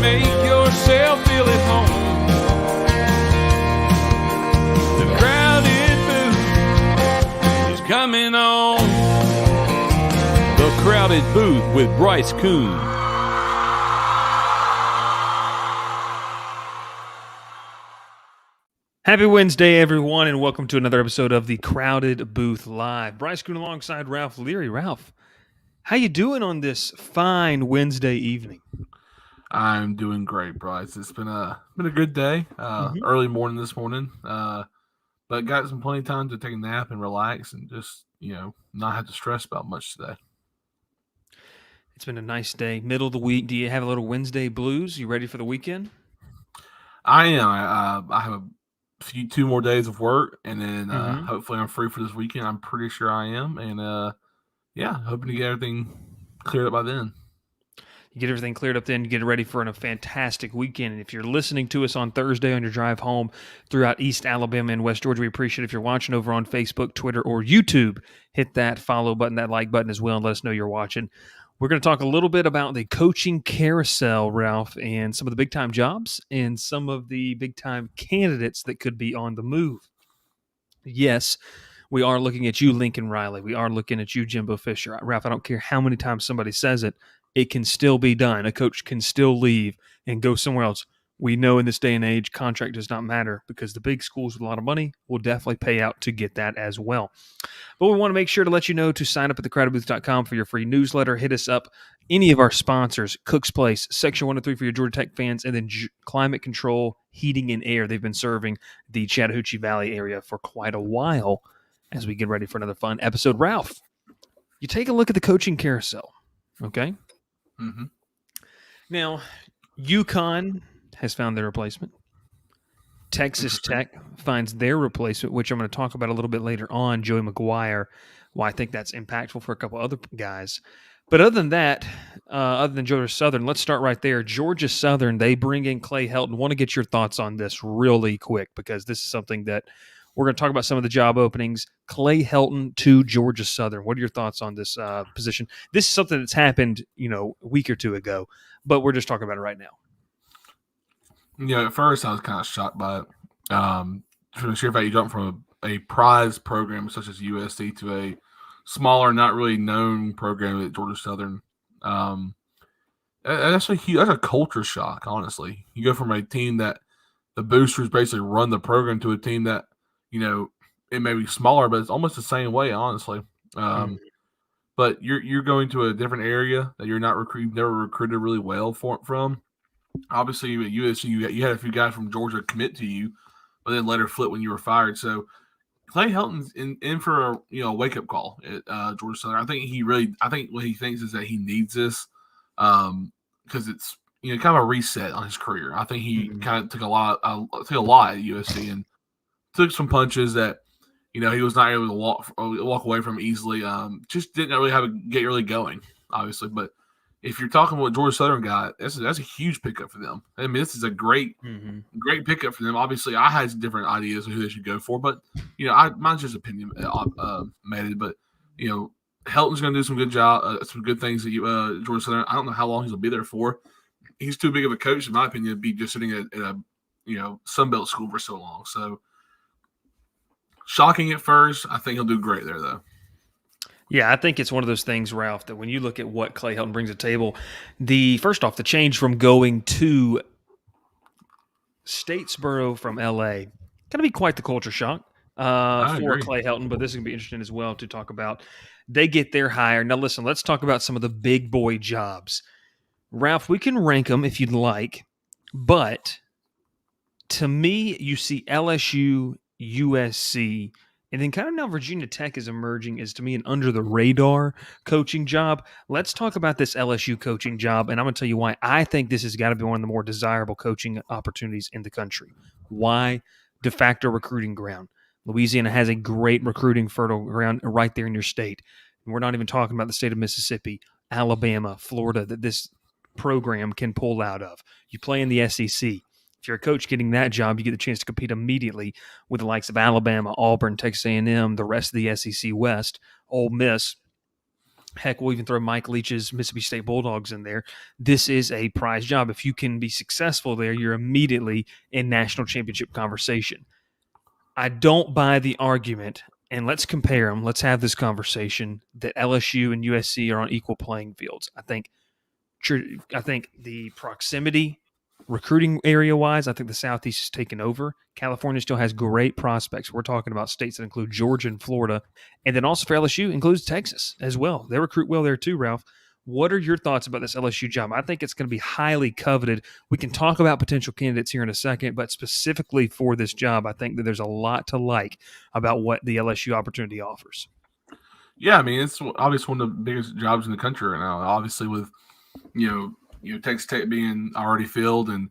make yourself feel at home. The crowded booth is coming on. The Crowded Booth with Bryce Coon. Happy Wednesday, everyone, and welcome to another episode of the Crowded Booth Live. Bryce Coon alongside Ralph Leary. Ralph, how you doing on this fine Wednesday evening? I'm doing great, Bryce. It's been a good day. Early morning this morning, but got some plenty of time to take a nap and relax and just not have to stress about much today. It's been a nice day, middle of the week. Do you have a little Wednesday blues? You ready for the weekend? I am. I have two more days of work, and then hopefully I'm free for this weekend. I'm pretty sure I am, and hoping to get everything cleared up by then. You get everything cleared up then, get ready for a fantastic weekend. And if you're listening to us on Thursday on your drive home throughout East Alabama and West Georgia, we appreciate it. If you're watching over on Facebook, Twitter, or YouTube, hit that follow button, that like button as well, and let us know you're watching. We're going to talk a little bit about the coaching carousel, Ralph, and some of the big-time jobs and some of the big-time candidates that could be on the move. Yes, we are looking at you, Lincoln Riley. We are looking at you, Jimbo Fisher. Ralph, I don't care how many times somebody says it, it can still be done. A coach can still leave and go somewhere else. We know in this day and age, contract does not matter because the big schools with a lot of money will definitely pay out to get that as well. But we want to make sure to let you know to sign up at thecrowdedbooth.com for your free newsletter. Hit us up. Any of our sponsors, Cook's Place, Section 103 for your Georgia Tech fans, and then Climate Control Heating and Air. They've been serving the Chattahoochee Valley area for quite a while as we get ready for another fun episode. Ralph, you take a look at the coaching carousel, okay? Mm-hmm. Now, UConn has found their replacement. Texas Tech finds their replacement, which I'm going to talk about a little bit later on, Joey McGuire, why I think that's impactful for a couple other guys. But other than that, other than Georgia Southern, let's start right there. Georgia Southern, they bring in Clay Helton. Want to get your thoughts on this really quick because this is something that we're going to talk about some of the job openings. Clay Helton to Georgia Southern. What are your thoughts on this position? This is something that's happened, a week or two ago, but we're just talking about it right now. At first I was kind of shocked by it. From the sheer fact you jump from a prize program such as USC to a smaller, not really known program at Georgia Southern. That's a culture shock, honestly. You go from a team that the boosters basically run the program to a team that, it may be smaller, but it's almost the same way, honestly. But you're going to a different area that you've never recruited really well from. Obviously, at USC, you had a few guys from Georgia commit to you, but then later flip when you were fired. So Clay Helton's in for a wake up call at Georgia Southern. I think what he thinks is that he needs this because it's kind of a reset on his career. I think he kind of took a lot at USC and took some punches that he was not able to walk away from easily. Just didn't really get really going, obviously, but. If you're talking about Georgia Southern guy, that's a huge pickup for them. I mean, this is a great pickup for them. Obviously, I had different ideas of who they should go for, but mine's just opinion made. But Helton's going to do some good things at Georgia Southern. I don't know how long he's going to be there for. He's too big of a coach, in my opinion, to be just sitting at a Sunbelt school for so long. So shocking at first. I think he'll do great there, though. Yeah, I think it's one of those things, Ralph, that when you look at what Clay Helton brings to the table, first off, the change from going to Statesboro from L.A. going to be quite the culture shock for Clay Helton, but this is going to be interesting as well to talk about. They get their hire. Now, listen, let's talk about some of the big boy jobs. Ralph, we can rank them if you'd like, but to me, you see LSU, USC, and then kind of now Virginia Tech is emerging as, to me, an under-the-radar coaching job. Let's talk about this LSU coaching job, and I'm going to tell you why I think this has got to be one of the more desirable coaching opportunities in the country. Why? De facto recruiting ground. Louisiana has a great recruiting fertile ground right there in your state. And we're not even talking about the state of Mississippi, Alabama, Florida, that this program can pull out of. You play in the SEC. If you're a coach getting that job, you get the chance to compete immediately with the likes of Alabama, Auburn, Texas A&M, the rest of the SEC West, Ole Miss. Heck, we'll even throw Mike Leach's Mississippi State Bulldogs in there. This is a prize job. If you can be successful there, you're immediately in national championship conversation. I don't buy the argument, and let's compare them. Let's have this conversation that LSU and USC are on equal playing fields. I think the proximity, recruiting area-wise, I think the Southeast is taken over. California still has great prospects. We're talking about states that include Georgia and Florida. And then also for LSU includes Texas as well. They recruit well there too, Ralph. What are your thoughts about this LSU job? I think it's going to be highly coveted. We can talk about potential candidates here in a second, but specifically for this job, I think that there's a lot to like about what the LSU opportunity offers. Yeah, I mean, it's obviously one of the biggest jobs in the country right now. Obviously, with Texas Tech being already filled, and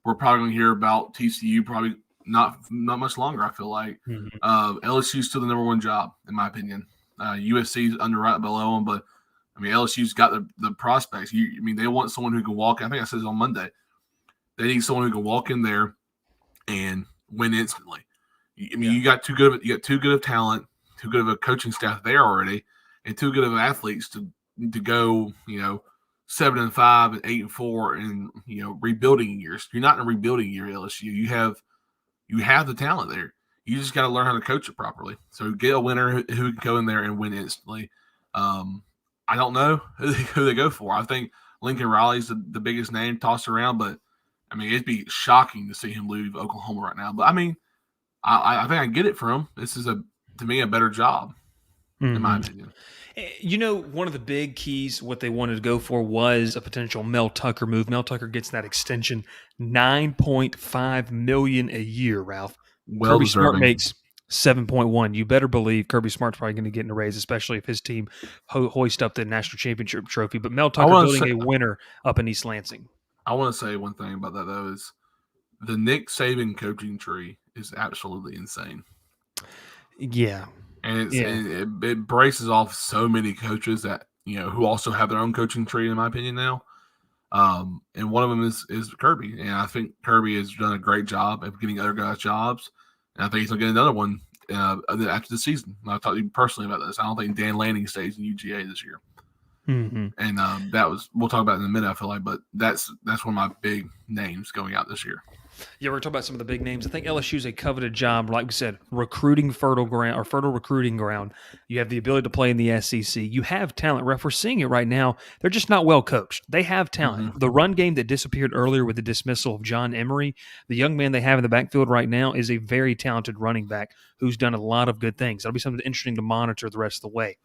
we're probably going to hear about TCU probably not much longer. I feel like LSU is still the number one job in my opinion. USC is under right below them, but I mean LSU's got the prospects. They want someone who can walk. I think I said this on Monday. They need someone who can walk in there and win instantly. You got too good of talent, too good of a coaching staff there already, and too good of athletes to go 7-5 and 8-4 in rebuilding years. You're not in a rebuilding year at LSU. You have the talent there. You just got to learn how to coach it properly. So get a winner who can go in there and win instantly. I don't know who they go for. I think Lincoln Riley's the biggest name tossed around, but I mean it'd be shocking to see him leave Oklahoma right now. But I mean, I think I get it for him. This is to me a better job, in my opinion. One of the big keys, what they wanted to go for was a potential Mel Tucker move. Mel Tucker gets that extension, $9.5 million a year, Ralph. Well Kirby deserving. Smart makes 7.1. You better believe Kirby Smart's probably going to get in a raise, especially if his team hoist up the national championship trophy. But Mel Tucker building a winner up in East Lansing. I want to say one thing about that, though, is the Nick Saban coaching tree is absolutely insane. Yeah. And it braces off so many coaches that who also have their own coaching tree, in my opinion now. And one of them is Kirby, and I think Kirby has done a great job of getting other guys jobs, and I think he's gonna get another one after the season. I'll talk to you personally about this. I don't think Dan Lanning stays in UGA this year, and we'll talk about it in a minute. I feel like, but that's one of my big names going out this year. Yeah, we're talking about some of the big names. I think LSU is a coveted job, like we said, fertile recruiting ground. You have the ability to play in the SEC. You have talent. Ref, we're seeing it right now. They're just not well coached. They have talent. Mm-hmm. The run game that disappeared earlier with the dismissal of John Emery, the young man they have in the backfield right now is a very talented running back who's done a lot of good things. That'll be something interesting to monitor the rest of the way.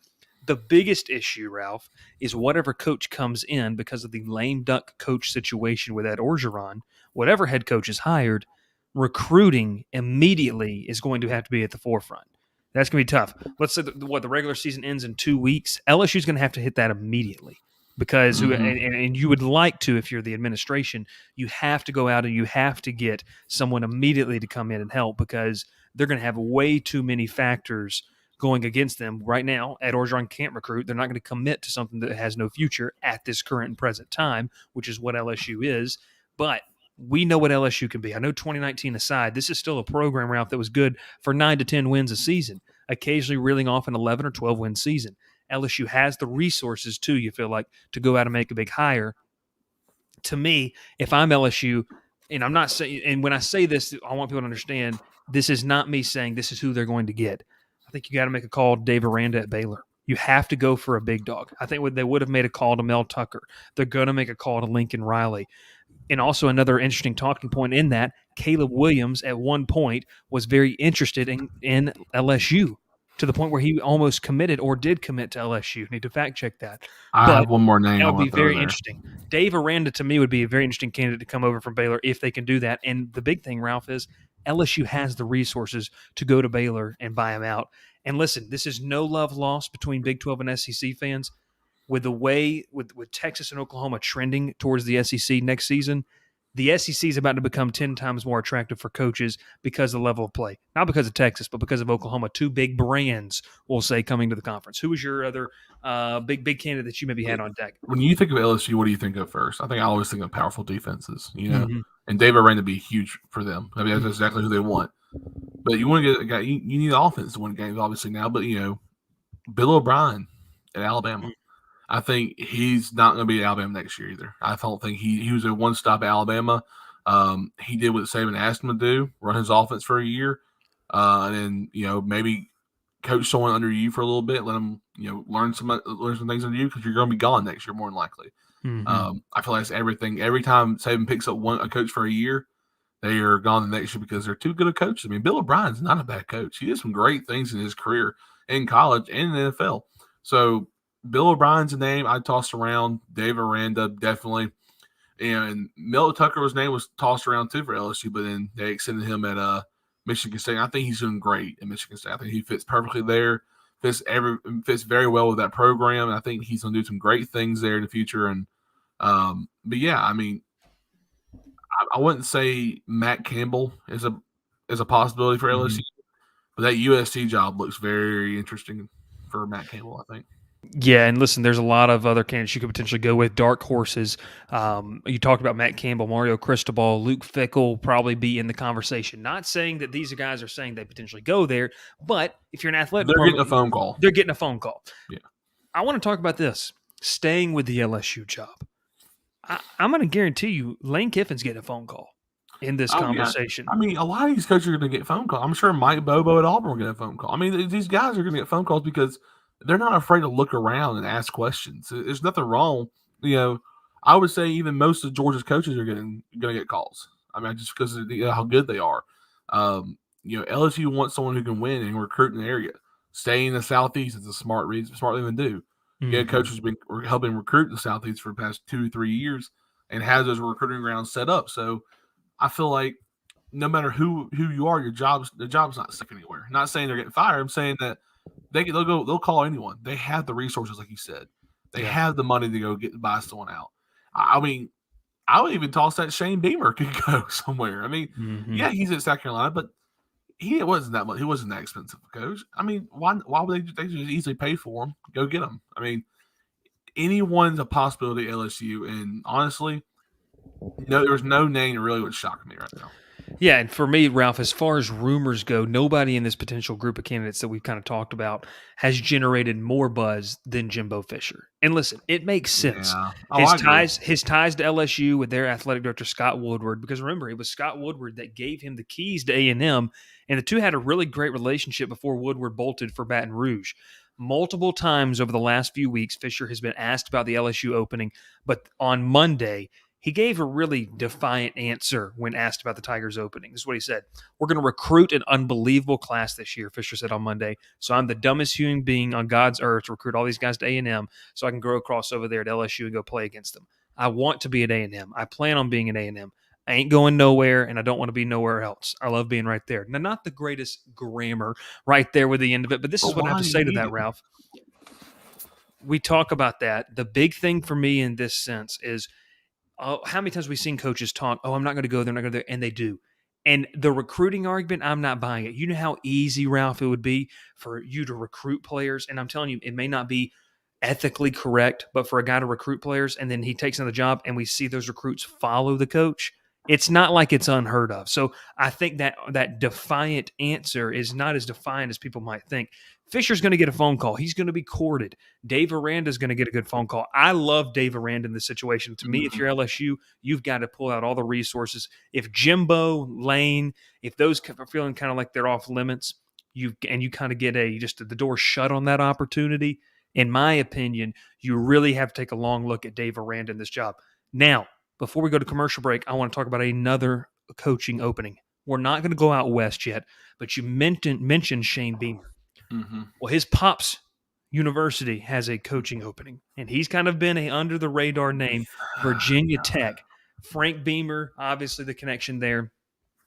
The biggest issue, Ralph, is whatever coach comes in because of the lame duck coach situation with Ed Orgeron. Whatever head coach is hired, recruiting immediately is going to have to be at the forefront. That's going to be tough. Let's say the regular season ends in 2 weeks. LSU is going to have to hit that immediately because and you would like to, if you're the administration, you have to go out and you have to get someone immediately to come in and help because they're going to have way too many factors going against them right now. Ed Orgeron can't recruit. They're not going to commit to something that has no future at this current and present time, which is what LSU is. But we know what LSU can be. I know 2019 aside, this is still a program, Ralph, that was good for 9 to 10 wins a season, occasionally reeling off an 11 or 12-win season. LSU has the resources, too, you feel like, to go out and make a big hire. To me, if I'm LSU, and I'm not saying, and when I say this, I want people to understand, this is not me saying this is who they're going to get. I think you got to make a call to Dave Aranda at Baylor. You have to go for a big dog. I think they would have made a call to Mel Tucker. They're going to make a call to Lincoln Riley. And also another interesting talking point in that, Caleb Williams at one point was very interested in LSU to the point where he almost committed or did commit to LSU. Need to fact check that. I have one more name. That would be very interesting. Dave Aranda, to me, would be a very interesting candidate to come over from Baylor if they can do that. And the big thing, Ralph, is LSU has the resources to go to Baylor and buy him out. And listen, this is no love lost between Big 12 and SEC fans. With the way with Texas and Oklahoma trending towards the SEC next season, the SEC is about to become 10 times more attractive for coaches because of the level of play. Not because of Texas, but because of Oklahoma. 2 big brands, we'll say, coming to the conference. Who was your other big candidate that you maybe had on deck? When you think of LSU, what do you think of first? I think I always think of powerful defenses, and Dave Aranda be huge for them. I mean, that's exactly who they want. But you want to get a guy, you need offense to win games, obviously, now. But, Bill O'Brien at Alabama. I think he's not going to be at Alabama next year either. I don't think he was a one-stop at Alabama. He did what Saban asked him to do, run his offense for a year, and then maybe coach someone under you for a little bit, let them learn some things under you because you're going to be gone next year more than likely. Mm-hmm. I feel like it's everything. Every time Saban picks up a coach for a year, they are gone the next year because they're too good of coaches. I mean, Bill O'Brien's not a bad coach. He did some great things in his career in college and in the NFL. So Bill O'Brien's a name I tossed around. Dave Aranda, definitely. And Mel Tucker's name was tossed around too for LSU, but then they extended him at Michigan State. I think he's doing great at Michigan State. I think he fits perfectly there. Fits very well with that program. And I think he's going to do some great things there in the future. And but yeah, I mean, I wouldn't say Matt Campbell is a possibility for LSU, but that USC job looks very interesting for Matt Campbell, I think. Yeah, and listen, there's a lot of other candidates you could potentially go with, dark horses. You talked about Matt Campbell, Mario Cristobal, Luke Fickell probably be in the conversation. Not saying that these guys are saying they potentially go there, but if you're an athletic they're getting a phone call. They're getting a phone call. Yeah. I want to talk about this, staying with the LSU job. I'm going to guarantee you Lane Kiffin's getting a phone call in this conversation. Yeah. I mean, a lot of these coaches are going to get phone calls. I'm sure Mike Bobo at Auburn will get a phone call. I mean, these guys are going to get phone calls because they're not afraid to look around and ask questions. There's nothing wrong. I would say even most of Georgia's coaches are going to get calls. I mean, just because of how good they are. LSU wants someone who can win and recruit in the area. Stay in the Southeast is a smart thing to do. Yeah, coach has been helping recruit the Southeast for the past 2 or 3 years and has those recruiting grounds set up. So I feel like no matter who you are, the job's not stuck anywhere. I'm not saying they're getting fired. I'm saying that they'll call anyone. They have the resources, like you said. They have the money to go buy someone out. I mean, I would even toss that Shane Beamer could go somewhere. I mean, yeah, he's at South Carolina, but he wasn't that much. He wasn't that expensive a coach. I mean, why would they just easily pay for him? Go get him. I mean, anyone's a possibility at LSU, and honestly, there's no name that really would shock me right now. Yeah, and for me, Ralph, as far as rumors go, nobody in this potential group of candidates that we've kind of talked about has generated more buzz than Jimbo Fisher. And listen, it makes sense. Yeah. His ties to LSU with their athletic director, Scott Woodward, because remember, it was Scott Woodward that gave him the keys to A&M, and the two had a really great relationship before Woodward bolted for Baton Rouge. Multiple times over the last few weeks, Fisher has been asked about the LSU opening, but on Monday, he gave a really defiant answer when asked about the Tigers opening. This is what he said. "We're going to recruit an unbelievable class this year," Fisher said on Monday. "So I'm the dumbest human being on God's earth to recruit all these guys to A&M so I can grow across over there at LSU and go play against them. I want to be at A&M. I plan on being at A&M. I ain't going nowhere, and I don't want to be nowhere else. I love being right there." Now, not the greatest grammar right there with the end of it, but this is what I have to say to that, Ralph. We talk about that. The big thing for me in this sense is how many times we've seen coaches talk, "Oh, I'm not going to go there, I'm not going to go there," and they do. And the recruiting argument, I'm not buying it. You know how easy, Ralph, it would be for you to recruit players, and I'm telling you, it may not be ethically correct, but for a guy to recruit players and then he takes another job and we see those recruits follow the coach, it's not like it's unheard of. So I think that defiant answer is not as defiant as people might think. Fisher's going to get a phone call. He's going to be courted. Dave Aranda is going to get a good phone call. I love Dave Aranda in this situation. To me, if you're LSU, you've got to pull out all the resources. If Jimbo, Lane, if those are feeling kind of like they're off limits, you kind of get the door shut on that opportunity. In my opinion, you really have to take a long look at Dave Aranda in this job. Now, before we go to commercial break, I want to talk about another coaching opening. We're not going to go out west yet, but you mentioned Shane Beamer. Mm-hmm. Well, his pops university has a coaching opening, and he's kind of been a under-the-radar name, Virginia Tech. Frank Beamer, obviously the connection there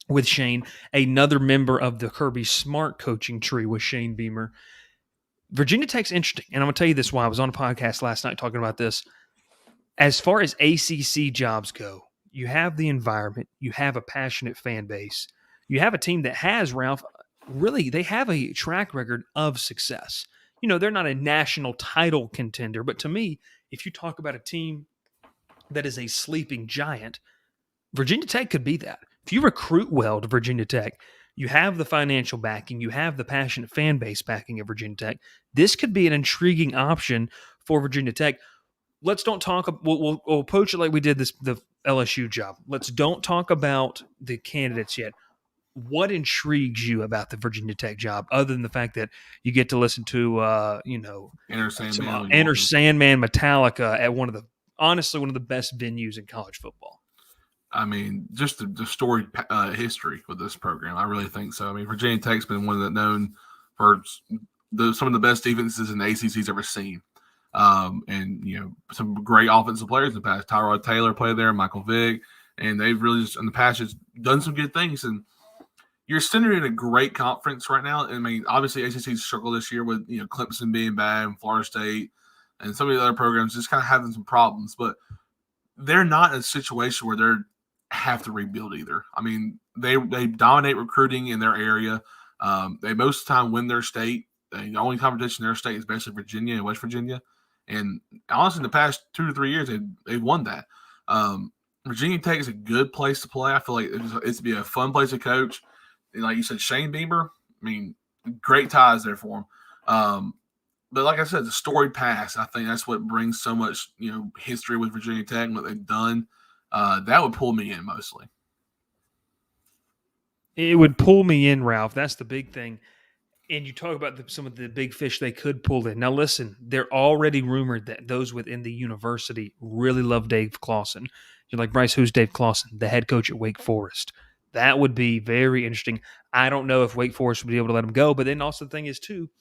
with Shane. Another member of the Kirby Smart coaching tree was Shane Beamer. Virginia Tech's interesting, and I'm going to tell you this why. I was on a podcast last night talking about this. As far as ACC jobs go, you have the environment, you have a passionate fan base, you have a team that has, Ralph, really, they have a track record of success. They're not a national title contender, but to me, if you talk about a team that is a sleeping giant, Virginia Tech could be that. If you recruit well to Virginia Tech, you have the financial backing, you have the passionate fan base backing of Virginia Tech, this could be an intriguing option for Virginia Tech. Let's don't talk. We'll approach it like we did the LSU job. Let's don't talk about the candidates yet. What intrigues you about the Virginia Tech job, other than the fact that you get to listen to, Enter Sandman, Enter Sandman Metallica at one of the best venues in college football? I mean, just the storied history with this program. I really think so. I mean, Virginia Tech's been one that known for some of the best defenses in the ACC's ever seen. And, some great offensive players in the past. Tyrod Taylor played there, Michael Vick, and they've really just in the past just done some good things. And you're centered in a great conference right now. I mean, obviously ACC's struggled this year with, Clemson being bad and Florida State and some of the other programs just kind of having some problems, but they're not in a situation where they're have to rebuild either. I mean, they dominate recruiting in their area. They most of the time win their state. The only competition in their state is basically Virginia and West Virginia. And honestly, in the past 2 to 3 years, they've won that. Virginia Tech is a good place to play. I feel like it's be a fun place to coach. And like you said, Shane Beamer, I mean, great ties there for him. But like I said, the storied past, I think that's what brings so much, history with Virginia Tech and what they've done. That would pull me in mostly. It would pull me in, Ralph. That's the big thing. And you talk about some of the big fish they could pull in. Now, listen, they're already rumored that those within the university really love Dave Clawson. You're like, Bryce, who's Dave Clawson? The head coach at Wake Forest. That would be very interesting. I don't know if Wake Forest would be able to let him go, but then also the thing is, too,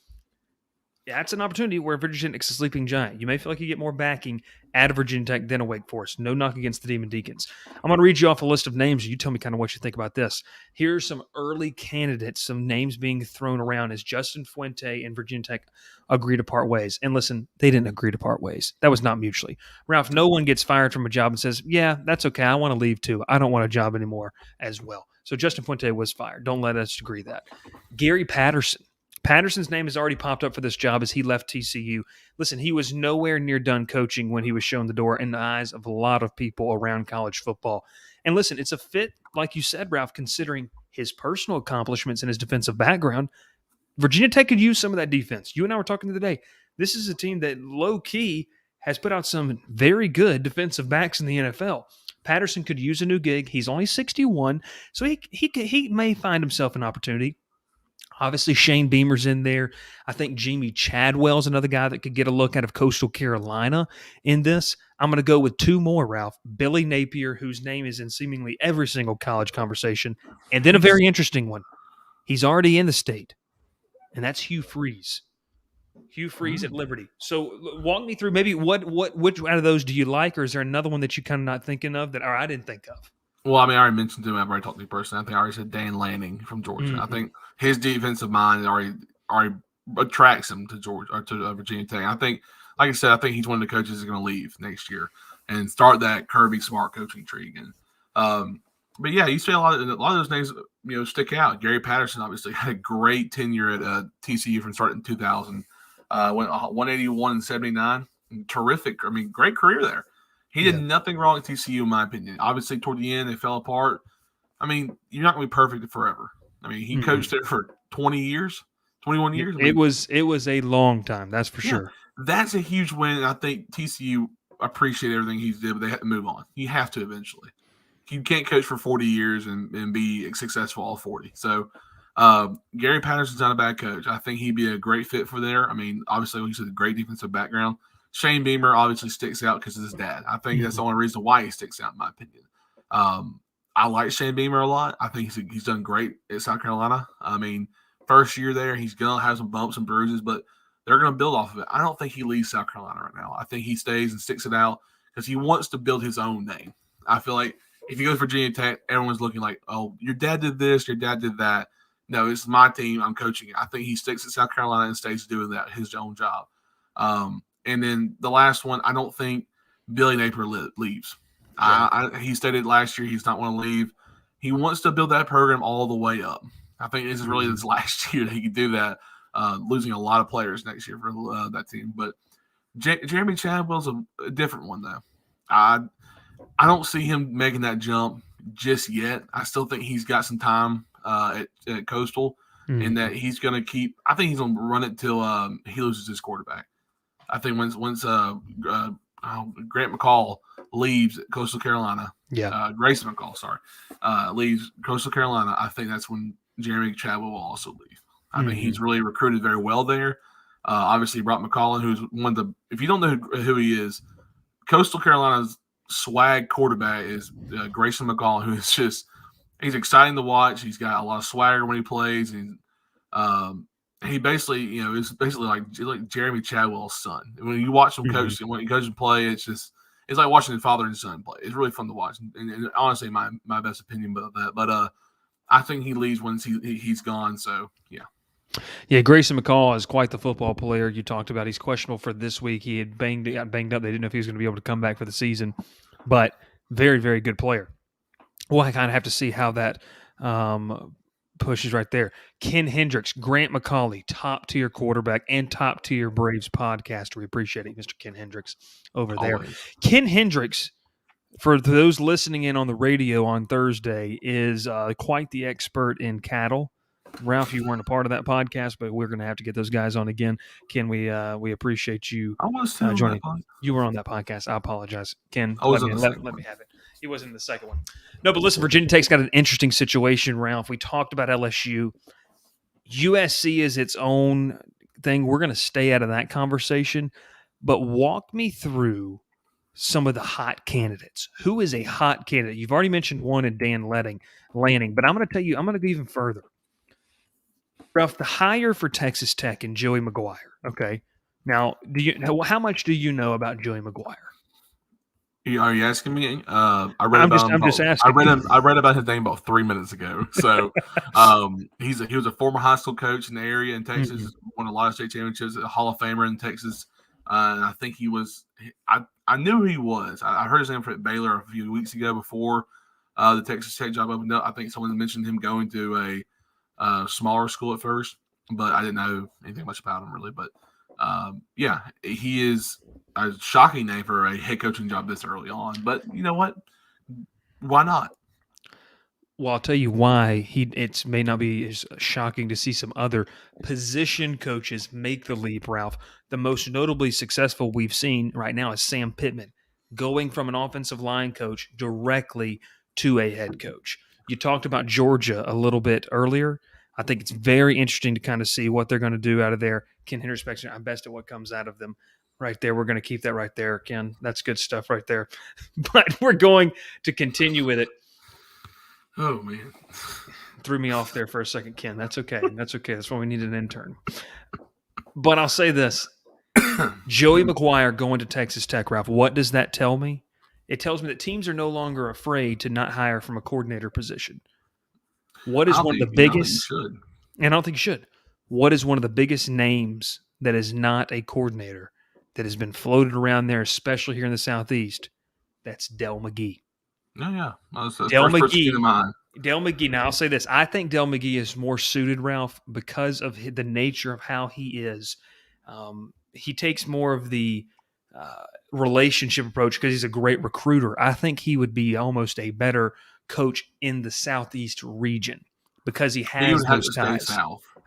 that's an opportunity where Virginia Tech's a sleeping giant. You may feel like you get more backing out of Virginia Tech than a Wake Forest. No knock against the Demon Deacons. I'm going to read you off a list of names. You tell me kind of what you think about this. Here's some early candidates, some names being thrown around as Justin Fuente and Virginia Tech agree to part ways. And listen, they didn't agree to part ways. That was not mutually. Ralph, no one gets fired from a job and says, yeah, that's okay. I want to leave too. I don't want a job anymore as well. So Justin Fuente was fired. Don't let us agree that. Gary Patterson. Patterson's name has already popped up for this job as he left TCU. Listen, he was nowhere near done coaching when he was shown the door in the eyes of a lot of people around college football. And listen, it's a fit, like you said, Ralph, considering his personal accomplishments and his defensive background. Virginia Tech could use some of that defense. You and I were talking today. This is a team that low-key has put out some very good defensive backs in the NFL. Patterson could use a new gig. He's only 61, so he may find himself an opportunity. Obviously, Shane Beamer's in there. I think Jamie Chadwell's another guy that could get a look out of Coastal Carolina in this. I'm going to go with two more, Ralph. Billy Napier, whose name is in seemingly every single college conversation. And then a very interesting one. He's already in the state, and that's Hugh Freeze. Hugh Freeze at Liberty. So walk me through maybe which out of those do you like, or is there another one that you kind of not thinking of that I didn't think of? Well, I mean, I already mentioned to him. I've already talked to him personally. I think I already said Dan Lanning from Georgia. Mm-hmm. I think his defensive mind already attracts him to Georgia or to Virginia Tech. I think, like I said, I think he's one of the coaches that's going to leave next year and start that Kirby Smart coaching tree again. But yeah, you see a lot of those names, stick out. Gary Patterson obviously had a great tenure at TCU from starting in 2000. Went 181 and 79. Terrific. I mean, great career there. He did nothing wrong at TCU, in my opinion. Obviously, toward the end, they fell apart. I mean, you're not going to be perfect forever. I mean, he coached there for 20 years, 21 years. I mean, it was a long time, that's for sure. That's a huge win. I think TCU appreciate everything he's did, but they have to move on. You have to eventually. You can't coach for 40 years and be successful all 40. So, Gary Patterson's not a bad coach. I think he'd be a great fit for there. I mean, obviously, like you said, a great defensive background. Shane Beamer obviously sticks out because of his dad. I think that's the only reason why he sticks out, in my opinion. I like Shane Beamer a lot. I think he's done great at South Carolina. I mean, first year there, he's going to have some bumps and bruises, but they're going to build off of it. I don't think he leaves South Carolina right now. I think he stays and sticks it out because he wants to build his own name. I feel like if he goes to Virginia Tech, everyone's looking like, oh, your dad did this, your dad did that. No, it's my team. I'm coaching it. I think he sticks at South Carolina and stays doing that, his own job. And then the last one, I don't think Billy Napier leaves. He stated last year he's not want to leave. He wants to build that program all the way up. I think this is really his last year that he could do that, losing a lot of players next year for that team. But Jeremy Chadwell's a different one, though. I don't see him making that jump just yet. I still think he's got some time at Coastal and that he's going to keep – I think he's going to run it till he loses his quarterback. I think once Grant McCall leaves Coastal Carolina, Grayson McCall, leaves Coastal Carolina, I think that's when Jeremy Chadwell will also leave. I think he's really recruited very well there. Obviously, brought McCollum, who's one of the – if you don't know who he is, Coastal Carolina's swag quarterback is Grayson McCollum, who is just – he's exciting to watch. He's got a lot of swagger when he plays. And he basically, is basically like Jeremy Chadwell's son. When you watch him coach, when he coaches and play, it's like watching a father and son play. It's really fun to watch. And honestly, my best opinion about that. But I think he leaves once he's gone. So, yeah. Yeah, Grayson McCall is quite the football player you talked about. He's questionable for this week. He had got banged up. They didn't know if he was going to be able to come back for the season. But very, very good player. Well, I kind of have to see how that pushes right there. Ken Hendricks, Grant McCauley, top-tier quarterback and top-tier Braves podcaster. We appreciate it, Mr. Ken Hendricks over there. Always. Ken Hendricks, for those listening in on the radio on Thursday, is quite the expert in cattle. Ralph, you weren't a part of that podcast, but we're going to have to get those guys on again. Ken, we appreciate you joining. You were on that podcast. I apologize. Ken, let me have it. He wasn't in the second one. No, but listen, Virginia Tech's got an interesting situation, Ralph. We talked about LSU. USC is its own thing. We're going to stay out of that conversation, but walk me through some of the hot candidates. Who is a hot candidate? You've already mentioned one in Dan Lanning, but I'm going to tell you, I'm going to go even further. Ralph, the hire for Texas Tech and Joey McGuire. Okay. Now, how much do you know about Joey McGuire? Are you asking me? I'm just asking. I read about his name about 3 minutes ago. So, he was a former high school coach in the area in Texas. Won a lot of state championships. A Hall of Famer in Texas. And I think he was. I knew he was. I heard his name for Baylor a few weeks ago before the Texas Tech job opened up. I think someone mentioned him going to a smaller school at first, but I didn't know anything much about him really. But he is a shocking name for a head coaching job this early on. But you know what? Why not? Well, I'll tell you why it may not be as shocking to see some other position coaches make the leap, Ralph. The most notably successful we've seen right now is Sam Pittman, going from an offensive line coach directly to a head coach. You talked about Georgia a little bit earlier. I think it's very interesting to kind of see what they're going to do out of there. Ken Hendricks, I'm best at what comes out of them. Right there, we're going to keep that right there, Ken. That's good stuff right there. But we're going to continue with it. Oh, man. Threw me off there for a second, Ken. That's okay. That's why we need an intern. But I'll say this. Joey McGuire going to Texas Tech, Ralph, what does that tell me? It tells me that teams are no longer afraid to not hire from a coordinator position. What is one of the biggest – and I don't think you should. What is one of the biggest names that is not a coordinator that has been floated around there, especially here in the Southeast? That's Del Mcgee. Oh, yeah. Del Mcgee. Now, I'll say this. I think Del Mcgee is more suited, Ralph, because of the nature of how he is. He takes more of the relationship approach because he's a great recruiter. I think he would be almost a better coach in the Southeast region because he has those ties.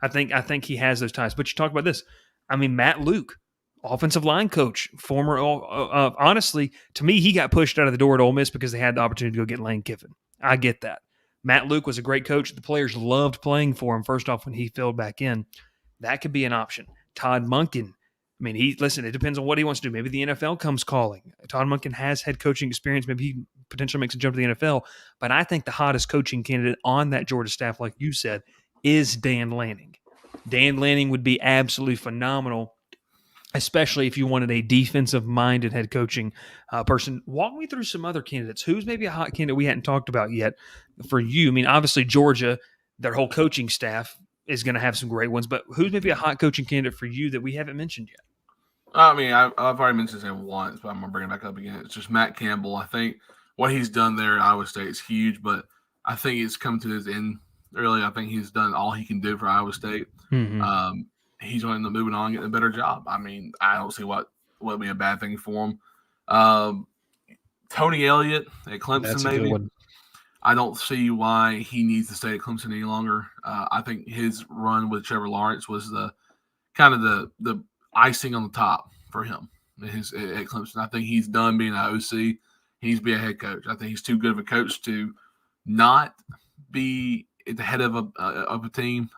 I think he has those ties. But you talk about this. I mean, Matt Luke, offensive line coach, former. Honestly, to me, he got pushed out of the door at Ole Miss because they had the opportunity to go get Lane Kiffin. I get that. Matt Luke was a great coach. The players loved playing for him. First off, when he filled back in, that could be an option. Todd Monken. I mean, it depends on what he wants to do. Maybe the NFL comes calling. Todd Monken has head coaching experience. Maybe he potentially makes a jump to the NFL. But I think the hottest coaching candidate on that Georgia staff, like you said, is Dan Lanning. Dan Lanning would be absolutely phenomenal, especially if you wanted a defensive-minded head coaching person. Walk me through some other candidates. Who's maybe a hot candidate we hadn't talked about yet for you? I mean, obviously Georgia, their whole coaching staff is going to have some great ones, but who's maybe a hot coaching candidate for you that we haven't mentioned yet? I mean, I've already mentioned his name once, but I'm going to bring it back up again. It's just Matt Campbell. I think what he's done there at Iowa State is huge, but I think it's come to his end early. I think he's done all he can do for Iowa State. Mm-hmm. He's going to moving on, getting a better job. I mean, I don't see what would be a bad thing for him. Tony Elliott at Clemson, maybe. I don't see why he needs to stay at Clemson any longer. I think his run with Trevor Lawrence was the kind of the icing on the top for him at Clemson. I think he's done being an OC. He needs to be a head coach. I think he's too good of a coach to not be at the head of a team.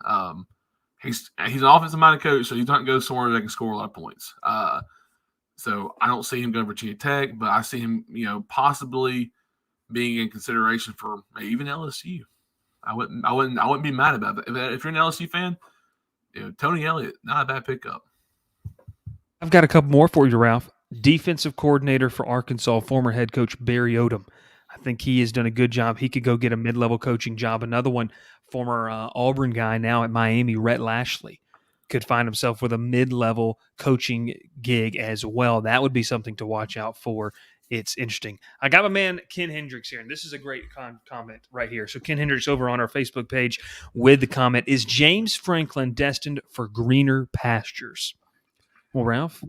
He's an offensive-minded coach, so he's not going to go somewhere that can score a lot of points. So I don't see him going to Virginia Tech, but I see him, possibly being in consideration for even LSU. I wouldn't be mad about that. If you're an LSU fan, Tony Elliott, not a bad pickup. I've got a couple more for you, Ralph. Defensive coordinator for Arkansas, former head coach Barry Odom. I think he has done a good job. He could go get a mid-level coaching job. Another one, former Auburn guy now at Miami, Rhett Lashley, could find himself with a mid-level coaching gig as well. That would be something to watch out for. It's interesting. I got my man Ken Hendricks here, and this is a great comment right here. So Ken Hendricks over on our Facebook page with the comment, is James Franklin destined for greener pastures? Well, Ralph,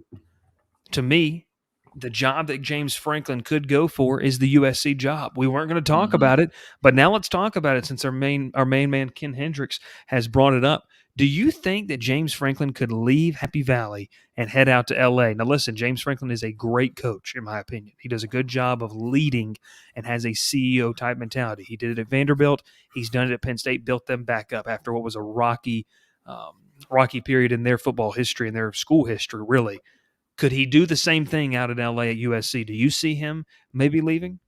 to me, the job that James Franklin could go for is the USC job. We weren't going to talk about it, but now let's talk about it since our main man, Ken Hendricks, has brought it up. Do you think that James Franklin could leave Happy Valley and head out to L.A.? Now, listen, James Franklin is a great coach, in my opinion. He does a good job of leading and has a CEO-type mentality. He did it at Vanderbilt. He's done it at Penn State, built them back up after what was a rocky period in their football history and their school history, really. Could he do the same thing out at L.A. at USC? Do you see him maybe leaving?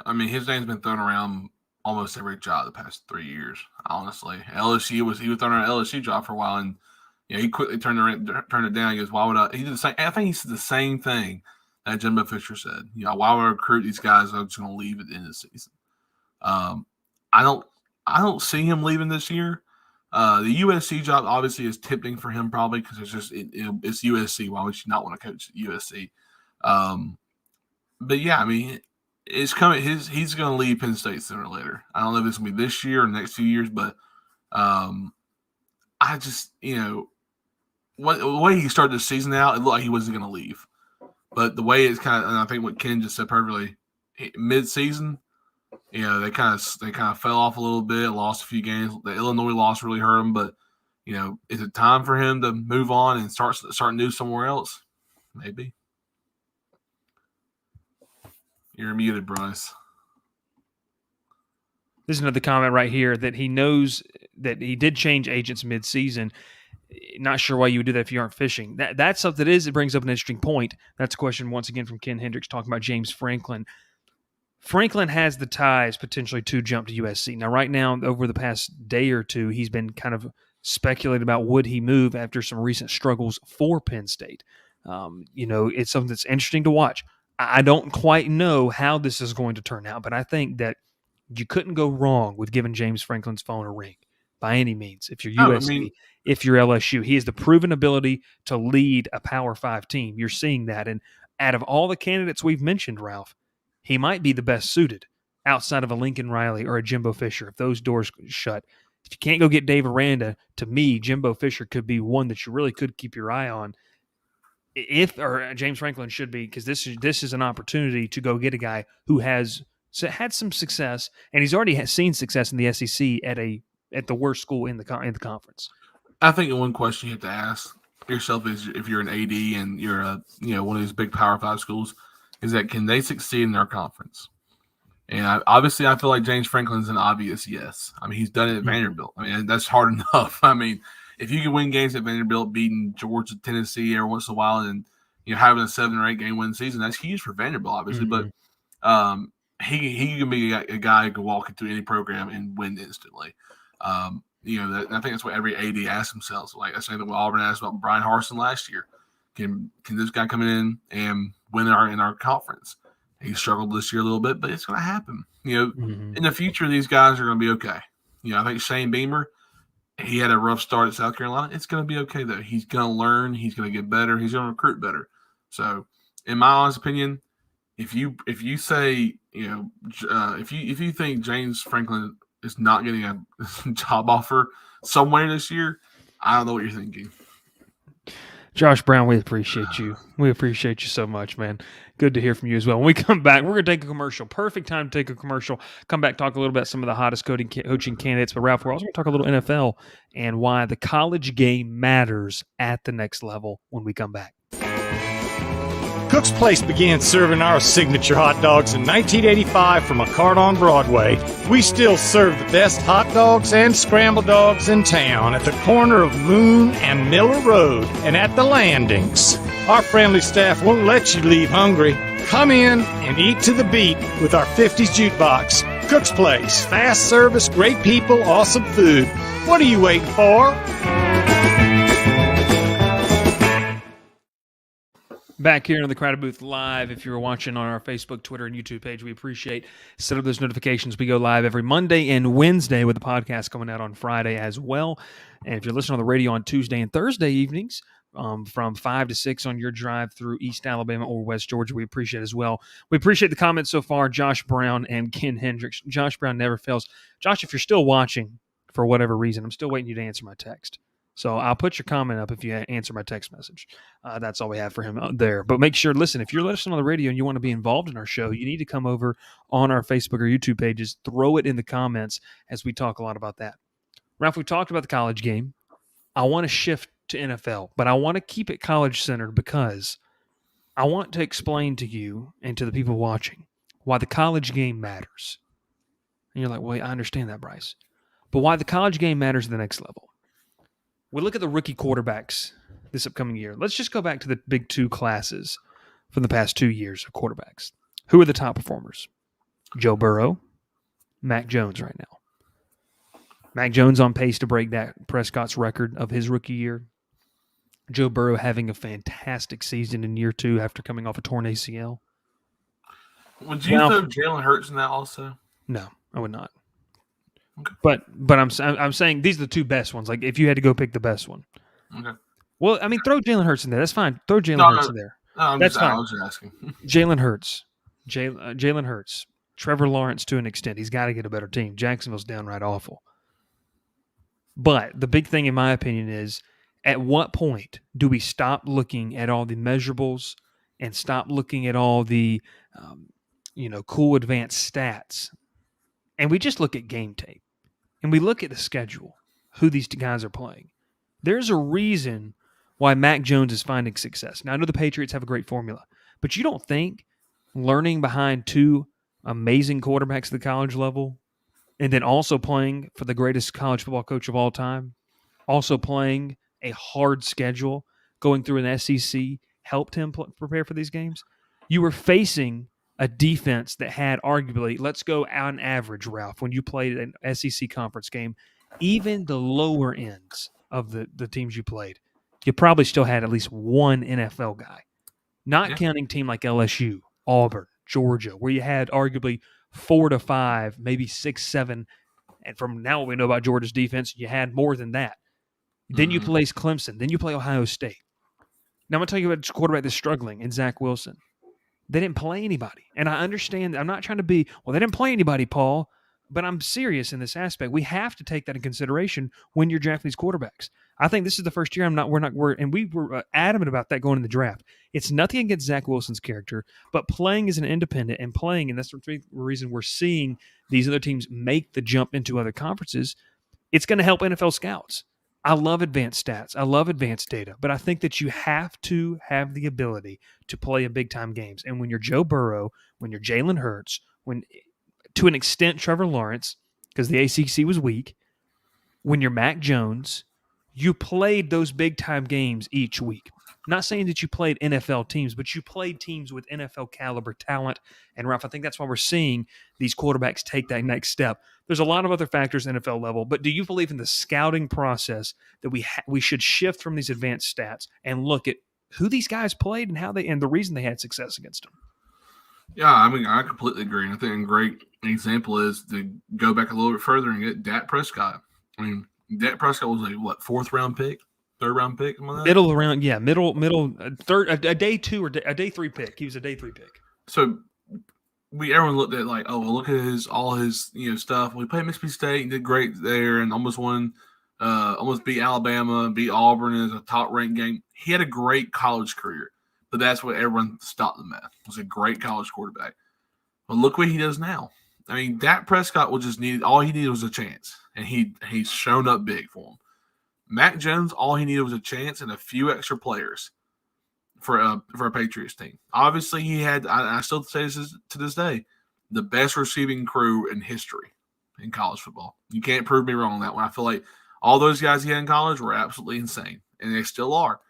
I mean, his name's been thrown around almost every job the past 3 years, honestly. He was throwing around an LSU job for a while, and he quickly turned it down. He goes, "Why would I?" He did the same. I think he said the same thing that Jimbo Fisher said. Why would I recruit these guys? I'm just going to leave at the end of the season. I don't see him leaving this year. The USC job obviously is tempting for him probably because it's USC. Why would you not want to coach at USC? But yeah, I mean, it's coming. He's going to leave Penn State sooner or later. I don't know if it's going to be this year or the next few years, but I just the way he started the season out, it looked like he wasn't going to leave. But the way it's kind of, and I think what Ken just said perfectly, mid-season. They kind of fell off a little bit, lost a few games. The Illinois loss really hurt them, but is it time for him to move on and start new somewhere else? Maybe. You're muted, Bryce. There's another comment right here that he knows that he did change agents mid-season. Not sure why you would do that if you aren't fishing. That's something that it brings up an interesting point. That's a question once again from Ken Hendricks talking about James Franklin. Franklin has the ties potentially to jump to USC. Now, right now, over the past day or two, he's been kind of speculating about would he move after some recent struggles for Penn State. It's something that's interesting to watch. I don't quite know how this is going to turn out, but I think that you couldn't go wrong with giving James Franklin's phone a ring by any means. If you're USC, if you're LSU, he has the proven ability to lead a Power 5 team. You're seeing that. And out of all the candidates we've mentioned, Ralph, he might be the best suited outside of a Lincoln Riley or a Jimbo Fisher if those doors shut. If you can't go get Dave Aranda, to me, Jimbo Fisher could be one that you really could keep your eye on. Or James Franklin should be, because this is an opportunity to go get a guy who has had some success, and he's already seen success in the SEC at the worst school in the conference. I think one question you have to ask yourself is if you're an AD and you're one of these big Power 5 schools, is that can they succeed in their conference? And obviously, I feel like James Franklin's an obvious yes. I mean, he's done it at Vanderbilt. I mean, that's hard enough. I mean, if you can win games at Vanderbilt, beating Georgia, Tennessee every once in a while, and having a 7 or 8 game win season, that's huge for Vanderbilt, obviously. Mm-hmm. But he can be a guy who can walk into any program and win instantly. I think that's what every AD asks themselves. Like I say that what Auburn asked about Brian Harsin last year. Can this guy come in and win in our conference? He struggled this year a little bit, but it's going to happen. In the future, these guys are going to be okay. I think Shane Beamer, he had a rough start at South Carolina. It's going to be okay though. He's going to learn. He's going to get better. He's going to recruit better. So, in my honest opinion, if you say if you think James Franklin is not getting a job offer somewhere this year, I don't know what you're thinking. Josh Brown, we appreciate you. We appreciate you so much, man. Good to hear from you as well. When we come back, we're going to take a commercial. Perfect time to take a commercial. Come back, talk a little about some of the hottest coaching candidates. But, Ralph, we're also going to talk a little NFL and why the college game matters at the next level when we come back. Cook's Place began serving our signature hot dogs in 1985 from a cart on Broadway. We still serve the best hot dogs and scrambled dogs in town at the corner of Moon and Miller Road and at the landings. Our friendly staff won't let you leave hungry. Come in and eat to the beat with our 50s jukebox. Cook's Place, fast service, great people, awesome food. What are you waiting for? Back here in the Crowded Booth live. If you're watching on our Facebook, Twitter, and YouTube page, we appreciate set up those notifications. We go live every Monday and Wednesday with the podcast coming out on Friday as well. And if you're listening on the radio on Tuesday and Thursday evenings from 5 to 6 on your drive through East Alabama or West Georgia, we appreciate as well. We appreciate the comments so far, Josh Brown and Ken Hendricks. Josh Brown never fails. Josh, if you're still watching for whatever reason, I'm still waiting you to answer my text. So I'll put your comment up if you answer my text message. That's all we have for him out there. But make sure, listen, if you're listening on the radio and you want to be involved in our show, you need to come over on our Facebook or YouTube pages. Throw it in the comments as we talk a lot about that. Ralph, we talked about the college game. I want to shift to NFL, but I want to keep it college-centered because I want to explain to you and to the people watching why the college game matters. And you're like, well, I understand that, Bryce. But why the college game matters at the next level. We look at the rookie quarterbacks this upcoming year. Let's just go back to the big two classes from the past 2 years of quarterbacks. Who are the top performers? Joe Burrow, Mac Jones right now. Mac Jones on pace to break Dak Prescott's record of his rookie year. Joe Burrow having a fantastic season in year 2 after coming off a torn ACL. Would you throw Jalen Hurts in that also? No, I would not. But I'm saying these are the two best ones. Like if you had to go pick the best one. Okay. Well, I mean, throw Jalen Hurts in there. That's fine. Throw Jalen Hurts in there. No, That's fine. I was just asking. Jalen Hurts. Jalen Hurts. Trevor Lawrence to an extent. He's got to get a better team. Jacksonville's downright awful. But the big thing, in my opinion, is at what point do we stop looking at all the measurables and stop looking at all the, cool advanced stats, and we just look at game tape? And we look at the schedule, who these guys are playing. There's a reason why Mac Jones is finding success. Now, I know the Patriots have a great formula, but you don't think learning behind two amazing quarterbacks at the college level and then also playing for the greatest college football coach of all time, also playing a hard schedule, going through an SEC, helped him prepare for these games? You were facing a defense that had arguably, let's go on average, Ralph, when you played an SEC conference game, even the lower ends of the teams you played, you probably still had at least one NFL guy. Not counting team like LSU, Auburn, Georgia, where you had arguably 4 to 5, maybe 6, 7, and from now what we know about Georgia's defense, you had more than that. Then you play Clemson. Then you play Ohio State. Now I'm going to tell you about a quarterback that's struggling in Zach Wilson. They didn't play anybody. And I understand, I'm not trying to be, well, they didn't play anybody, Paul, but I'm serious in this aspect. We have to take that in consideration when you're drafting these quarterbacks. I think this is the first year and we were adamant about that going in the draft. It's nothing against Zach Wilson's character, but playing as an independent and playing, and that's the reason we're seeing these other teams make the jump into other conferences, it's going to help NFL scouts. I love advanced stats. I love advanced data, but I think that you have to have the ability to play in big-time games. And when you're Joe Burrow, when you're Jalen Hurts, when to an extent Trevor Lawrence, because the ACC was weak, when you're Mac Jones, you played those big-time games each week. Not saying that you played NFL teams, but you played teams with NFL caliber talent. And Ralph, I think that's why we're seeing these quarterbacks take that next step. There's a lot of other factors NFL level, but do you believe in the scouting process that we should shift from these advanced stats and look at who these guys played and how and the reason they had success against them? Yeah, I mean, I completely agree. And I think a great example is to go back a little bit further and get Dak Prescott. I mean, Dak Prescott was a fourth round pick? Third round pick? Middle round, yeah. Middle, third, a day 2 or a day 3 pick. He was a day 3 pick. So everyone looked at like, oh, well, look at all his stuff. We played Mississippi State and did great there and almost won, almost beat Alabama, beat Auburn as a top ranked game. He had a great college career, but that's what everyone stopped him at. Was a great college quarterback. But look what he does now. I mean, Dak Prescott all he needed was a chance, and he's shown up big for him. Mac Jones, all he needed was a chance and a few extra players. for a Patriots team. Obviously, he had. I still say this to this day, the best receiving crew in history in college football. You can't prove me wrong on that one. I feel like all those guys he had in college were absolutely insane, and they still are.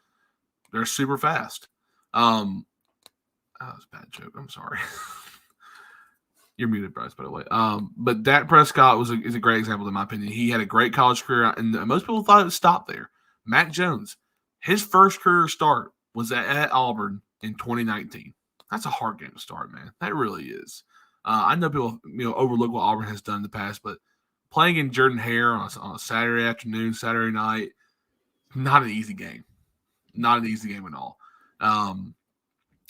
They're super fast. That was a bad joke. I'm sorry. You're muted, Bryce, by the way. But Dak Prescott is a great example, in my opinion. He had a great college career, and most people thought it would stop there. Mac Jones, his first career start was at Auburn in 2019. That's a hard game to start, man. That really is. I know people overlook what Auburn has done in the past, but playing in Jordan-Hare on a Saturday afternoon, Saturday night, not an easy game. Not an easy game at all.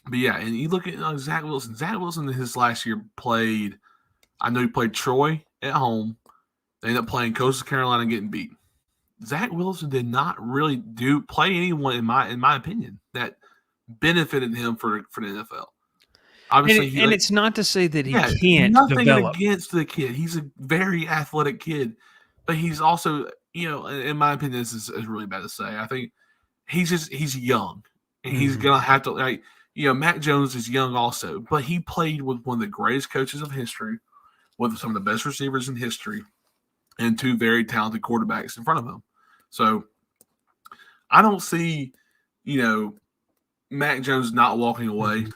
But yeah, and you look at Zach Wilson. Zach Wilson in his last year played – I know he played Troy at home. They ended up playing Coastal Carolina and getting beat. Zach Wilson did not really play anyone, in my opinion, that benefited him for the NFL. Obviously, and it's not to say that he can't nothing develop. Against the kid. He's a very athletic kid, but he's also, in my opinion, this is really bad to say. I think he's young, and he's gonna have to Mac Jones is young also, but he played with one of the greatest coaches of history, with some of the best receivers in history, and two very talented quarterbacks in front of him. So I don't see, Mac Jones not walking away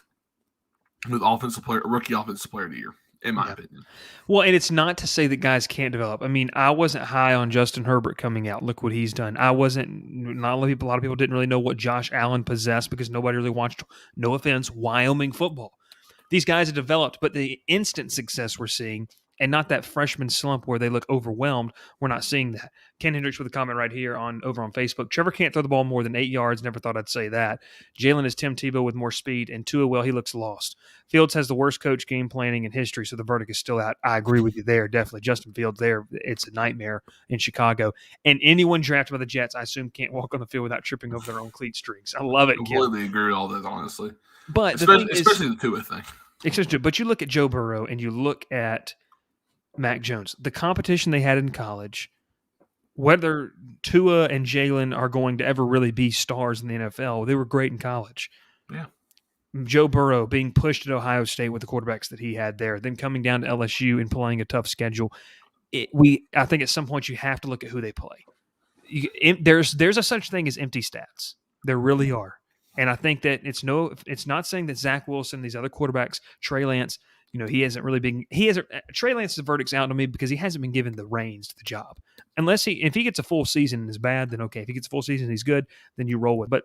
with rookie offensive player of the year, in my opinion. Well, and it's not to say that guys can't develop. I mean, I wasn't high on Justin Herbert coming out. Look what he's done. A lot of people didn't really know what Josh Allen possessed because nobody really watched, no offense, Wyoming football. These guys have developed, but the instant success we're seeing, and not that freshman slump where they look overwhelmed, we're not seeing that. Ken Hendricks with a comment right here over on Facebook. Trevor can't throw the ball more than 8 yards. Never thought I'd say that. Jalen is Tim Tebow with more speed, and Tua, he looks lost. Fields has the worst coach game planning in history, so the verdict is still out. I agree with you there, definitely. Justin Fields there, it's a nightmare in Chicago. And anyone drafted by the Jets, I assume, can't walk on the field without tripping over their own cleat strings. I love it, Ken. Completely agree with all that, honestly. But especially the Tua thing. But you look at Joe Burrow and you look at Mac Jones, the competition they had in college, whether Tua and Jalen are going to ever really be stars in the NFL, they were great in college. Yeah. Joe Burrow being pushed at Ohio State with the quarterbacks that he had there, then coming down to LSU and playing a tough schedule. I think at some point you have to look at who they play. There's a such thing as empty stats. There really are. And I think that it's not saying that Zach Wilson, these other quarterbacks, Trey Lance, Trey Lance's verdict's out to me because he hasn't been given the reins to the job. If he gets a full season and is bad, then okay. If he gets a full season and he's good, then you roll with it. But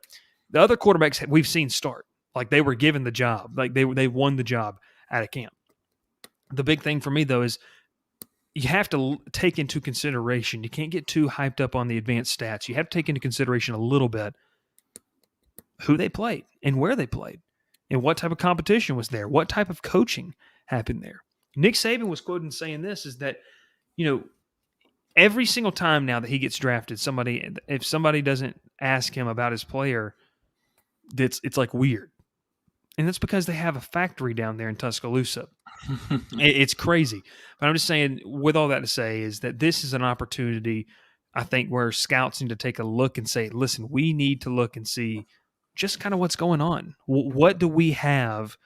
the other quarterbacks we've seen start. Like they were given the job. Like they won the job out of camp. The big thing for me, though, is you have to take into consideration. You can't get too hyped up on the advanced stats. You have to take into consideration a little bit who they played and where they played and what type of competition was there, what type of coaching happened there. Nick Saban was quoted saying this, is that, every single time now that he gets drafted, if somebody doesn't ask him about his player, it's like weird. And that's because they have a factory down there in Tuscaloosa. It's crazy. But I'm just saying, with all that to say, is that this is an opportunity, I think, where scouts need to take a look and say, listen, we need to look and see just kind of what's going on. What do we have,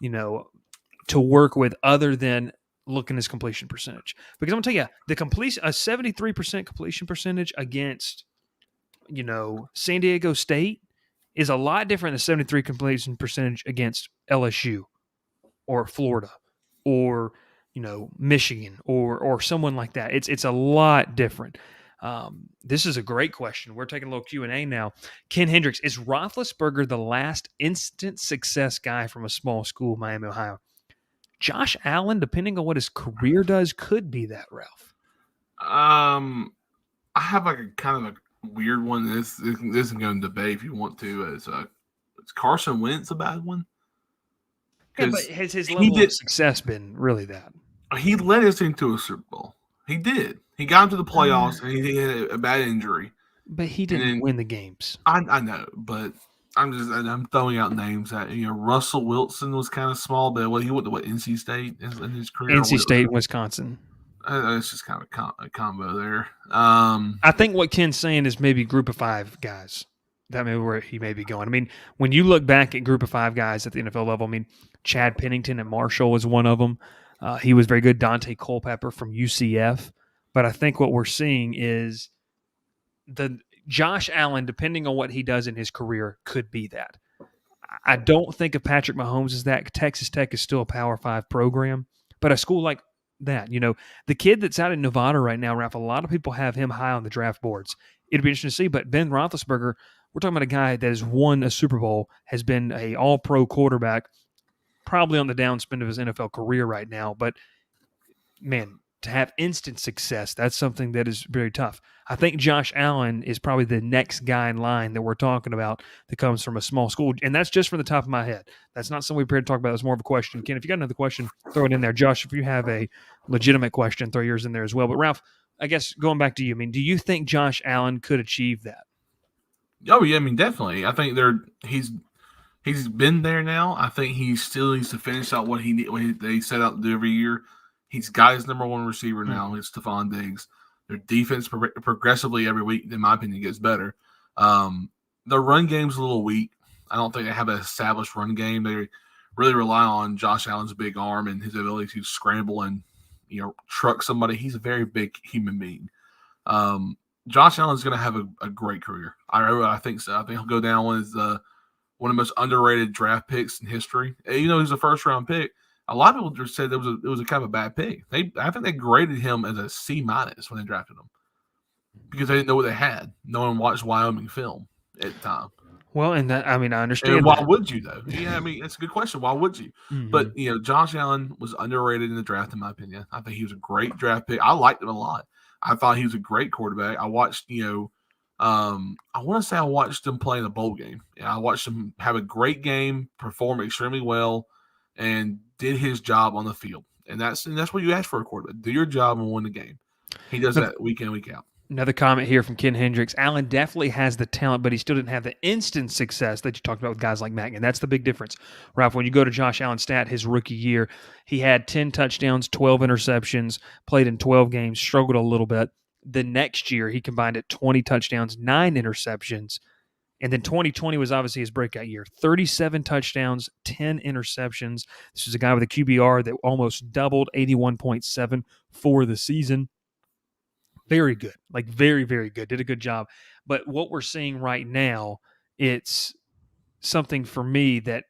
to work with other than looking at his completion percentage? Because I'm going to tell you, a 73% completion percentage against, San Diego State is a lot different than 73 completion percentage against LSU or Florida or, Michigan or someone like that. It's a lot different. This is a great question. We're taking a little Q&A now. Ken Hendricks, is Roethlisberger the last instant success guy from a small school, Miami, Ohio? Josh Allen, depending on what his career does, could be that, Ralph. I have like a kind of a weird one. This isn't going to debate if you want to. Is Carson Wentz a bad one? Yeah, but has his level of success been really that? He led his team to a Super Bowl. He did. He got into the playoffs, and he had a bad injury. But he didn't win the games. I know, but I'm throwing out names that Russell Wilson was kind of small, but he went to NC State in his career. NC State, Wisconsin. It's just kind of a combo there. I think what Ken's saying is maybe group of five guys. that may be where he may be going. I mean, when you look back at group of 5 guys at the NFL level, I mean, Chad Pennington at Marshall was one of them. He was very good. Dante Culpepper from UCF. But I think what we're seeing is the Josh Allen, depending on what he does in his career, could be that. I don't think of Patrick Mahomes as that. Texas Tech is still a Power 5 program, but a school like that, the kid that's out in Nevada right now, Ralph, a lot of people have him high on the draft boards. It'd be interesting to see, but Ben Roethlisberger, we're talking about a guy that has won a Super Bowl, has been a all-pro quarterback, probably on the downspin of his NFL career right now, but man, to have instant success, that's something that is very tough. I think Josh Allen is probably the next guy in line that we're talking about that comes from a small school, and that's just from the top of my head. That's not something we're prepared to talk about. It's more of a question. Ken, if you got another question, throw it in there. Josh, if you have a legitimate question, throw yours in there as well. But Ralph, I guess going back to you, I mean, do you think Josh Allen could achieve that? Oh yeah, I mean definitely. I think he's been there now. I think he still needs to finish out what they set out to do every year. He's got his number one receiver now. It's Stephon Diggs. Their defense progressively every week, in my opinion, gets better. The run game's a little weak. I don't think they have an established run game. They really rely on Josh Allen's big arm and his ability to scramble and truck somebody. He's a very big human being. Josh Allen's going to have a great career. I think so. I think he'll go down as one of the most underrated draft picks in history. He's a first-round pick. A lot of people just said it was a kind of a bad pick. I think they graded him as a C- when they drafted him because they didn't know what they had. No one watched Wyoming film at the time. Well, and that, I mean, I understand. And why would you though? Yeah, I mean, it's a good question. Why would you? Mm-hmm. But Josh Allen was underrated in the draft, in my opinion. I think he was a great draft pick. I liked him a lot. I thought he was a great quarterback. I watched, I want to say I watched him play in a bowl game. Yeah, I watched him have a great game, perform extremely well, and did his job on the field. And that's what you ask for a quarterback. Do your job and win the game. He does that week in, week out. Another comment here from Ken Hendricks. Allen definitely has the talent, but he still didn't have the instant success that you talked about with guys like Mack. And that's the big difference. Ralph, when you go to Josh Allen's stat, his rookie year, he had 10 touchdowns, 12 interceptions, played in 12 games, struggled a little bit. The next year, he combined at 20 touchdowns, 9 interceptions. And then 2020 was obviously his breakout year. 37 touchdowns, 10 interceptions. This was a guy with a QBR that almost doubled, 81.7 for the season. Very good. Like very, very good. Did a good job. But what we're seeing right now, it's something for me that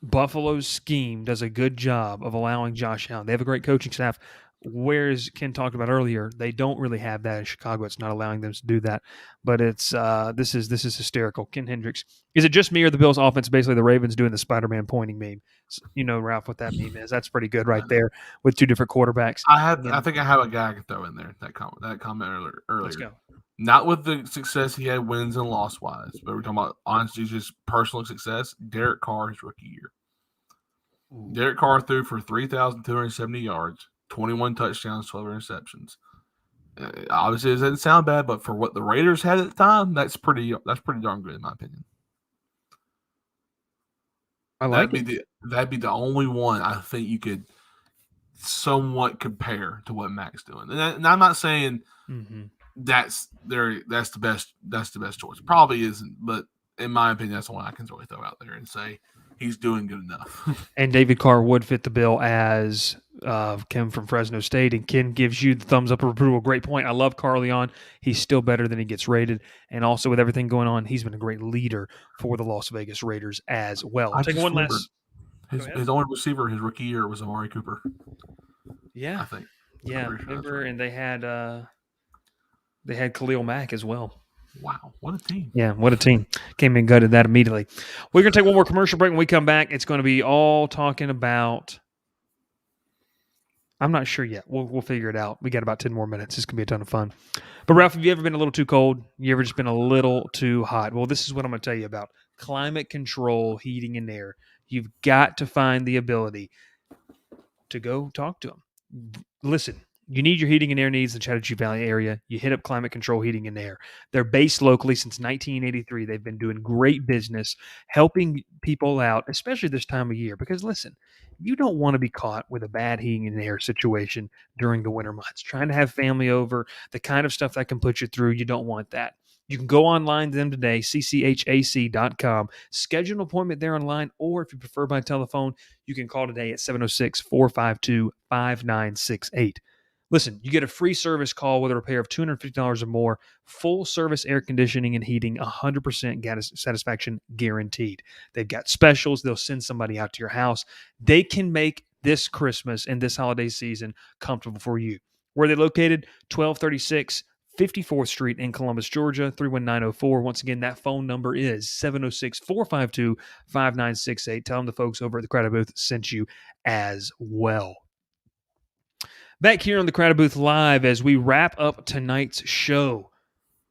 Buffalo's scheme does a good job of allowing Josh Allen. They have a great coaching staff. Whereas Ken talked about earlier, they don't really have that in Chicago. It's not allowing them to do that. But it's this is hysterical. Ken Hendricks. Is it just me or the Bills' offense? Basically, the Ravens doing the Spider-Man pointing meme. Ralph, what that meme is. That's pretty good right there with two different quarterbacks. I think I have a guy I could throw in there. That comment earlier. Let's go. Not with the success he had wins and loss wise, but we're talking about honestly just personal success. Derek Carr, his rookie year. Ooh. Derek Carr threw for 3,270 yards. 21 touchdowns, 12 interceptions. Obviously, it doesn't sound bad, but for what the Raiders had at the time, that's pretty darn good in my opinion. That'd be the only one I think you could somewhat compare to what Mac's doing. And I'm not saying that's the best choice. Probably isn't, but in my opinion, that's the one I can really throw out there and say he's doing good enough. And David Carr would fit the bill as Ken from Fresno State, and Ken gives you the thumbs up of approval. Great point. I love Carr Leon. He's still better than he gets rated, and also with everything going on, he's been a great leader for the Las Vegas Raiders as well. Take one last. His only receiver his rookie year was Amari Cooper. Yeah, I think. Yeah, remember, and they had Khalil Mack as well. Wow, what a team. Yeah, what a team. Came in gutted that immediately. We're going to take one more commercial break. When we come back, it's going to be all talking about – I'm not sure yet. We'll figure it out. We got about 10 more minutes. This could be a ton of fun. But, Ralph, have you ever been a little too cold? You ever just been a little too hot? Well, this is what I'm going to tell you about. Climate control, heating and air. You've got to find the ability to go talk to them. Listen. You need your heating and air needs in the Chattahoochee Valley area. You hit up Climate Control Heating and Air. They're based locally since 1983. They've been doing great business, helping people out, especially this time of year. Because, listen, you don't want to be caught with a bad heating and air situation during the winter months. Trying to have family over, the kind of stuff that can put you through, you don't want that. You can go online to them today, cchac.com. Schedule an appointment there online, or if you prefer by telephone, you can call today at 706-452-5968. Listen, you get a free service call with a repair of $250 or more, full service air conditioning and heating, 100% satisfaction guaranteed. They've got specials. They'll send somebody out to your house. They can make this Christmas and this holiday season comfortable for you. Where are they located? 1236 54th Street in Columbus, Georgia, 31904. Once again, that phone number is 706-452-5968. Tell them the folks over at the Crowded Booth sent you as well. Back here on the Crowded Booth Live as we wrap up tonight's show.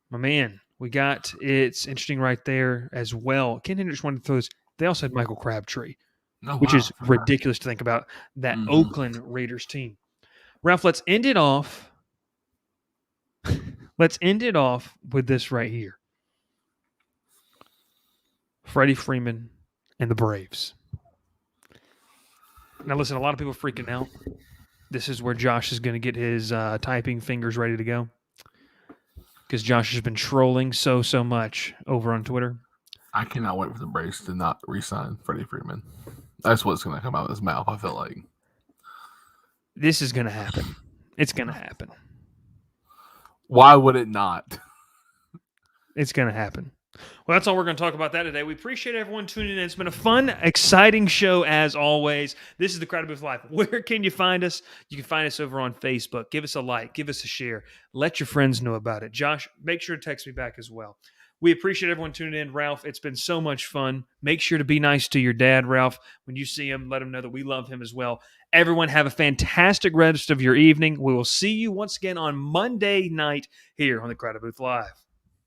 My man, it's interesting right there as well. Ken Hendricks wanted to throw this. They also had Michael Crabtree, which is ridiculous to think about, that Oakland Raiders team. Ralph, let's end it off. Let's end it off with this right here. Freddie Freeman and the Braves. Now, listen, a lot of people are freaking out. This is where Josh is going to get his typing fingers ready to go, because Josh has been trolling so much over on Twitter. I cannot wait for the Braves to not re-sign Freddie Freeman. That's what's going to come out of his mouth, I feel like. This is going to happen. It's going to happen. Why would it not? It's going to happen. Well, that's all we're going to talk about that today. We appreciate everyone tuning in. It's been a fun, exciting show as always. This is the Crowded Booth Live. Where can you find us? You can find us over on Facebook. Give us a like. Give us a share. Let your friends know about it. Josh, make sure to text me back as well. We appreciate everyone tuning in. Ralph, it's been so much fun. Make sure to be nice to your dad, Ralph. When you see him, let him know that we love him as well. Everyone have a fantastic rest of your evening. We will see you once again on Monday night here on the Crowded Booth Live.